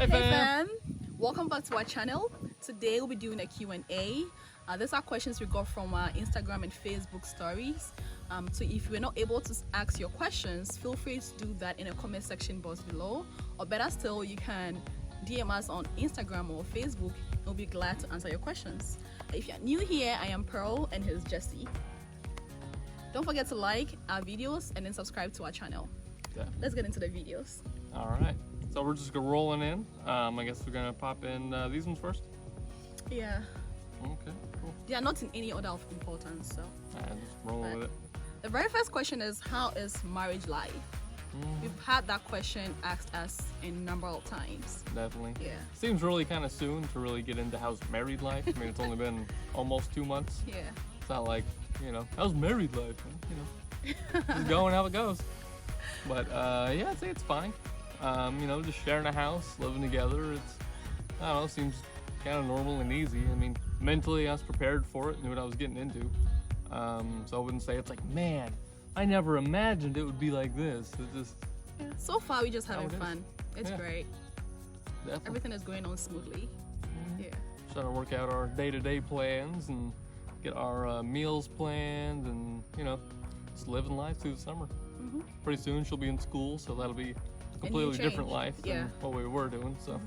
Hey fam! Welcome back to our channel. Today we'll be doing a Q&A. These are questions we got from our Instagram and Facebook stories. So if you're not able to ask your questions, feel free to do that in the comment section box below. Or better still, you can DM us on Instagram or Facebook. We'll be glad to answer your questions. If you're new here, I am Pearl and here's Jesse. Don't forget to like our videos and then subscribe to our channel. Yeah. Let's get into the videos. All right. So we're just rolling in. I guess we're gonna pop in these ones first. Yeah. Okay, cool. They are not in any order of importance, so. Just rolling with it. The very first question is, how is marriage life? We've had that question asked us a number of times. Definitely. Yeah. Seems really kind of soon to really get into how's married life. I mean, it's only been almost 2 months. Yeah. It's not like, how's married life? Just going how it goes. But yeah, I'd say it's fine. Just sharing a house, living together. It's, I don't know, seems kind of normal and easy. I mean, mentally I was prepared for it, knew what I was getting into. So I wouldn't say it's like, man, I never imagined it would be like this. It's just, yeah. So far, we're just having fun. It's great. Definitely. Everything is going on smoothly. Yeah. Trying to work out our day-to-day plans and get our meals planned and, just living life through the summer. Pretty soon she'll be in school, so that'll be a completely different life than what we were doing. So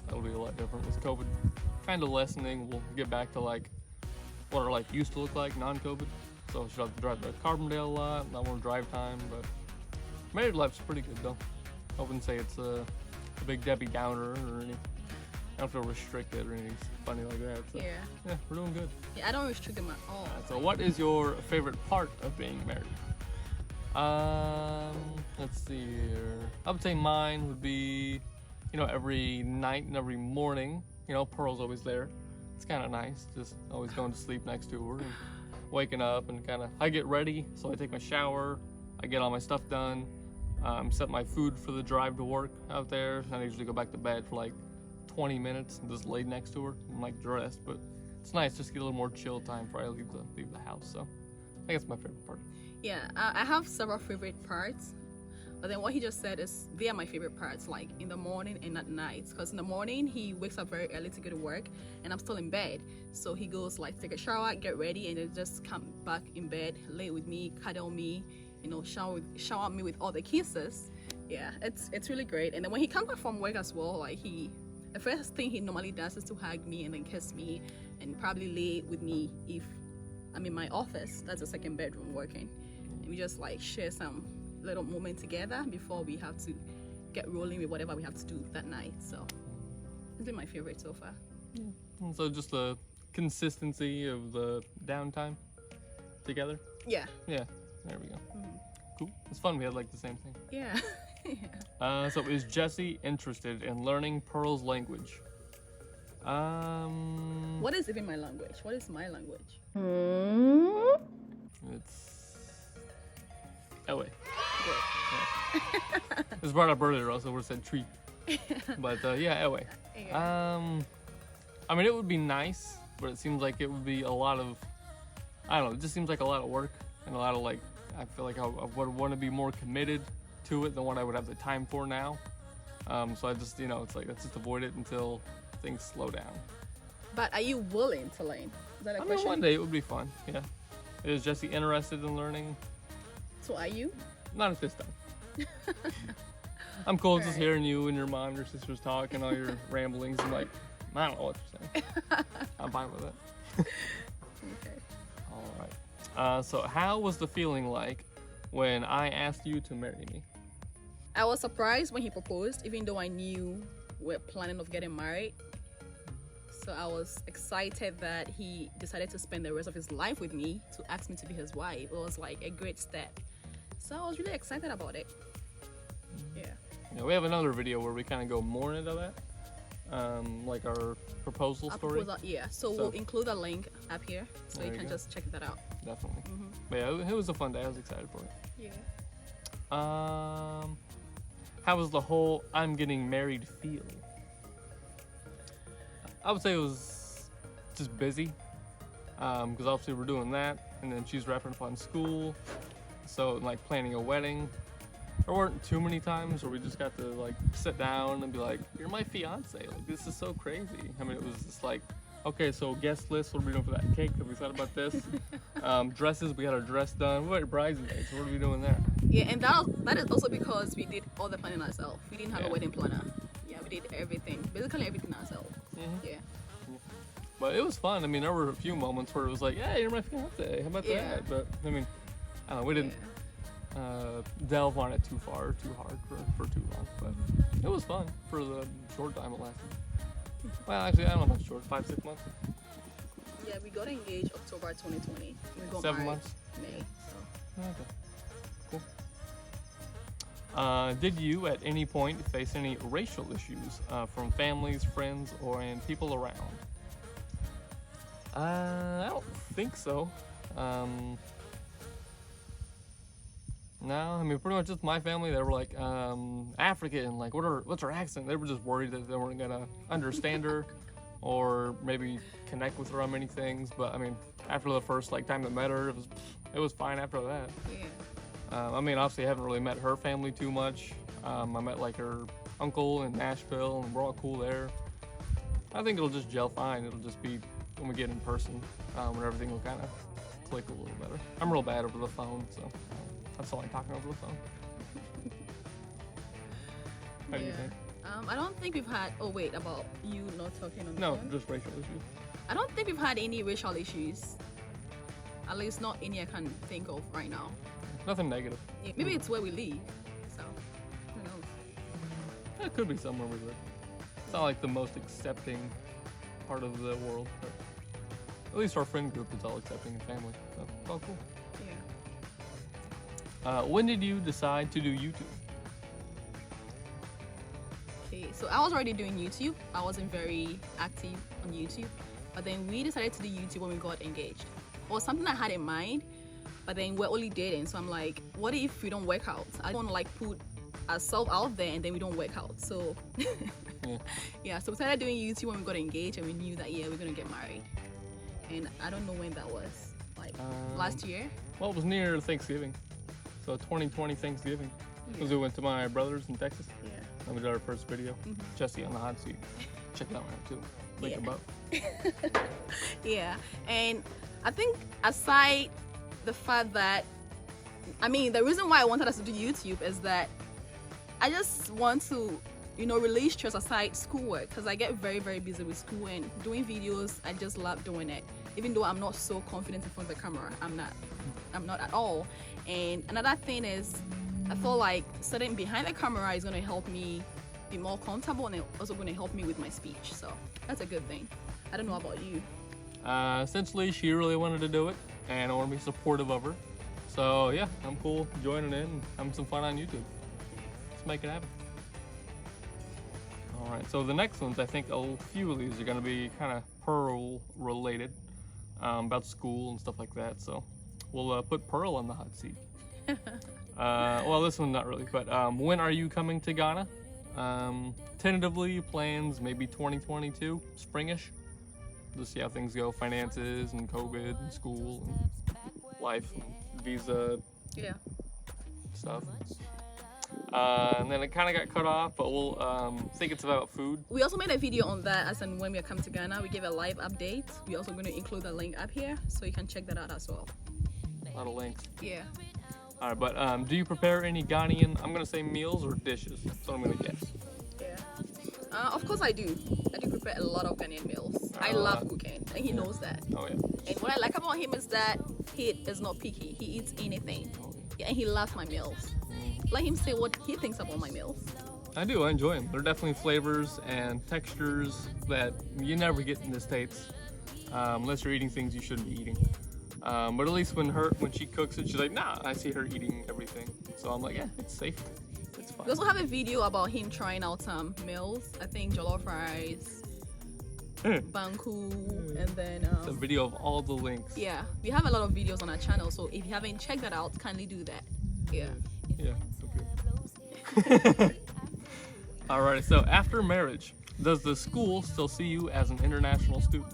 that'll be a lot different with COVID kind of lessening. We'll get back to like what our life used to look like non-COVID. So she'll have to drive to Carbondale a lot, not more drive time, but married life's pretty good though. I wouldn't say it's a big Debbie Downer or anything. I don't feel restricted or anything funny like that. So, yeah, we're doing good. Yeah, I don't restrict them at all. So what is your favorite part of being married? Let's see here. I would say mine would be, every night and every morning, Pearl's always there. It's kind of nice, just always going to sleep next to her and waking up and I get ready, so I take my shower, I get all my stuff done, set my food for the drive to work out there, and I usually go back to bed for like 20 minutes and just lay next to her. I'm like dressed, but it's nice just to get a little more chill time before I leave the house, so I think that's my favorite part. Yeah, I have several favorite parts, but then what he just said is they are my favorite parts, like in the morning and at night. Because in the morning he wakes up very early to go to work and I'm still in bed, so he goes like take a shower, get ready, and then just come back in bed, lay with me, cuddle me, shower me with all the kisses. Yeah, it's really great. And then when he comes back from work as well, like the first thing he normally does is to hug me and then kiss me and probably lay with me if I'm in my office. That's the second bedroom working. We just like share some little moment together before we have to get rolling with whatever we have to do that night. So it's been my favorite so far. And so just the consistency of the downtime together. Yeah, there we go. Cool. It's fun we had like the same thing. Yeah. So is Jesse interested in learning Pearl's language? What is even my language? What is my language? It's LA. Good. It was brought up earlier, also would have said treat. But yeah, LA. I mean, it would be nice, but it seems like it would be a lot of, I don't know, it just seems like a lot of work and a lot of like, I feel like I would want to be more committed to it than what I would have the time for now. So I just, it's like, let's just avoid it until things slow down. But are you willing to learn? Is that a question? I mean, one day it would be fun, yeah. Is Jesse interested in learning? So are you? Not at this time. I'm cool just hearing you and your mom and your sisters talk and all your ramblings. I'm like, I don't know what you're saying. I'm fine with it. Okay. All right. So how was the feeling like when I asked you to marry me? I was surprised when he proposed, even though I knew we're planning of getting married. So I was excited that he decided to spend the rest of his life with me to ask me to be his wife. It was like a great step. So I was really excited about it. Yeah, we have another video where we kind of go more into that. Like our proposal story. So we'll include a link up here so you can just check that out. Definitely. But yeah, it was a fun day. I was excited for it. Yeah. How was the whole I'm getting married feel? I would say it was just busy, because obviously we're doing that, and then she's wrapping up on school, so like planning a wedding there weren't too many times where we just got to like sit down and be like, "You're my fiance." Like, this is so crazy. I mean, it was just like, okay, so guest list, what are we doing for that cake? Have we thought about this? Dresses, we got our dress done. What about bridesmaids? What are we doing there? Yeah, and that is also because we did all the planning ourselves. We didn't have a wedding planner. Yeah, we did everything, basically everything ourselves. Yeah. But it was fun. I mean, there were a few moments where it was like, "Hey, you're my fiance. How about that?" But I mean, we didn't delve on it too hard for too long. But it was fun for the short time it lasted. Well, actually, I don't know how short, 5-6 months. Yeah, we got engaged October 2020. We got 7 married months. May. So. Okay. Cool. Did you at any point face any racial issues from families, friends, or and people around? I don't think so. No, I mean pretty much just my family. They were like African, like what's her accent? They were just worried that they weren't gonna understand her, or maybe connect with her on many things. But I mean, after the first like time I met her, it was fine after that. Yeah. I mean, obviously I haven't really met her family too much. I met like her uncle in Nashville, and we're all cool there. I think it'll just gel fine. It'll just be when we get in person, when everything will kind of click a little better. I'm real bad over the phone, so that's all I'm talking over the phone. How do you think? I don't think we've had. Oh wait, about you not talking on the No, phone? just racial issues. I don't think we've had any racial issues. At least not any I can think of right now. Nothing negative. Yeah, maybe it's where we live. So who knows? It could be somewhere we live. It's not like the most accepting part of the world, but at least our friend group is all accepting and family. So it's all cool. Yeah. When did you decide to do YouTube? Okay, so I was already doing YouTube. I wasn't very active on YouTube, but then we decided to do YouTube when we got engaged. It was something I had in mind, but then we're only dating. So I'm like, what if we don't work out? I don't want to like put ourselves out there and then we don't work out. So yeah, so we started doing YouTube when we got engaged, and we knew that we're gonna get married. And I don't know when that was, like last year. Well, it was near Thanksgiving, so 2020 Thanksgiving, because we went to my brother's in Texas. Yeah. And we did our first video. Jesse on the hot seat. Check that one out too. Link above. Yeah, and I think aside the fact that, I mean, the reason why I wanted us to do YouTube is that I just want to, release stress aside schoolwork, because I get very, very busy with school, and doing videos, I just love doing it. Even though I'm not so confident in front of the camera, I'm not at all. And another thing is, I feel like sitting behind the camera is going to help me be more comfortable, and it's also going to help me with my speech. So that's a good thing. I don't know about you. Essentially, she really wanted to do it, and I want to be supportive of her. So yeah, I'm cool joining in and having some fun on YouTube. Let's make it happen. All right, so the next ones, I think a few of these are going to be kind of Pearl related, about school and stuff like that. So we'll put Pearl on the hot seat. Well, this one not really, but when are you coming to Ghana? Tentatively plans maybe 2022, springish. Just see how things go, finances and COVID and school and life and visa stuff. And then it kind of got cut off, but we'll think it's about food. We also made a video on that, as in when we come to Ghana. We gave a live update. We're also going to include the link up here, so you can check that out as well. A lot of links. Yeah. All right, but do you prepare any Ghanaian, I'm going to say meals or dishes? That's what I'm going to guess. Yeah. Of course I do. I do prepare a lot of Ghanaian meals. I love cooking, and he knows that. Oh, yeah. And what I like about him is that he is not picky. He eats anything. Yeah, and he loves my meals. Let him say what he thinks about my meals. I do. I enjoy them. They're definitely flavors and textures that you never get in the States, unless you're eating things you shouldn't be eating. But at least when she cooks it, she's like, nah, I see her eating everything. So I'm like, yeah, it's safe. It's fine. We also have a video about him trying out some meals. I think jollof rice, banku, and then it's a video of all the links. yeah, we have a lot of videos on our channel, so if you haven't checked that out, kindly do that. Yeah. Okay. Alright, so after marriage, does the school still see you as an international student?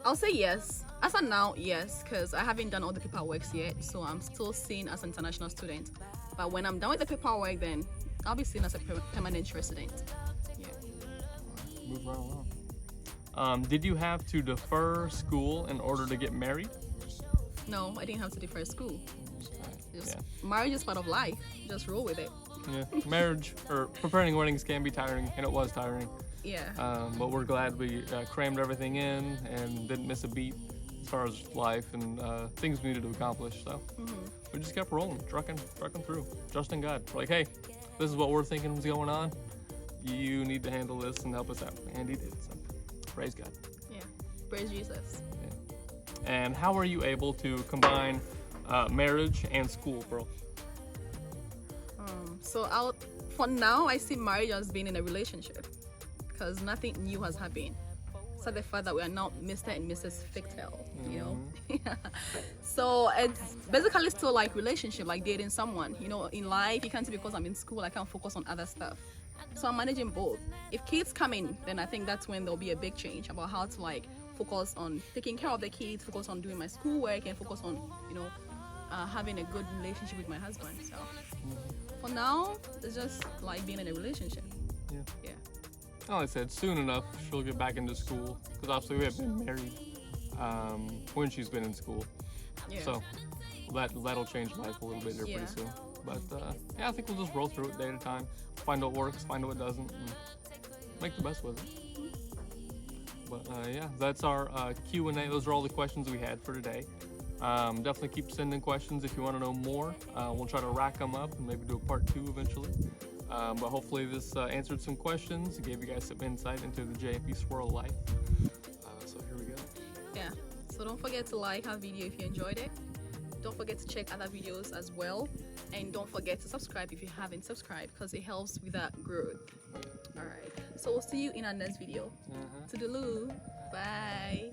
I'll say yes. As of now, yes, because I haven't done all the paperwork yet, so I'm still seen as an international student. But when I'm done with the paperwork, then I'll be seen as a permanent resident. Yeah. Move right along. Did you have to defer school in order to get married? No, I didn't have to defer school. Just, Yeah. Marriage is part of life. Just roll with it. Yeah, marriage or preparing weddings can be tiring, and it was tiring. Yeah. But we're glad we crammed everything in and didn't miss a beat as far as life and things we needed to accomplish. So we just kept rolling, trucking through, trusting God. We're like, hey, this is what we're thinking is going on. You need to handle this and help us out, and He did. So praise God. Yeah. Praise Jesus. Yeah. And how are you able to combine marriage and school, bro? So for now, I see marriage as being in a relationship because nothing new has happened. So the fact that we are now Mr. and Mrs. Fichtels, you know. So it's basically still like relationship, like dating someone. You know, in life, you can't say because I'm in school, I can't focus on other stuff. So I'm managing both. If kids come in, then I think that's when there'll be a big change about how to like focus on taking care of the kids, focus on doing my schoolwork, and focus on, you know, having a good relationship with my husband. So for now, it's just like being in a relationship. Yeah. Like I said, soon enough she'll get back into school because obviously we have been married when she's been in school. Yeah. So that'll change life a little bit here pretty soon. But yeah, I think we'll just roll through it day at a time, find what works, find what doesn't, and make the best with it. But yeah, that's our Q&A. Those are all the questions we had for today. Definitely keep sending questions if you want to know more. We'll try to rack them up and maybe do a part 2 eventually. But hopefully this answered some questions, gave you guys some insight into the JFE swirl life. So here we go. Yeah. So don't forget to like our video if you enjoyed it. Don't forget to check other videos as well. And don't forget to subscribe if you haven't subscribed because it helps with that growth. Alright. So we'll see you in our next video. Toodaloo. Bye.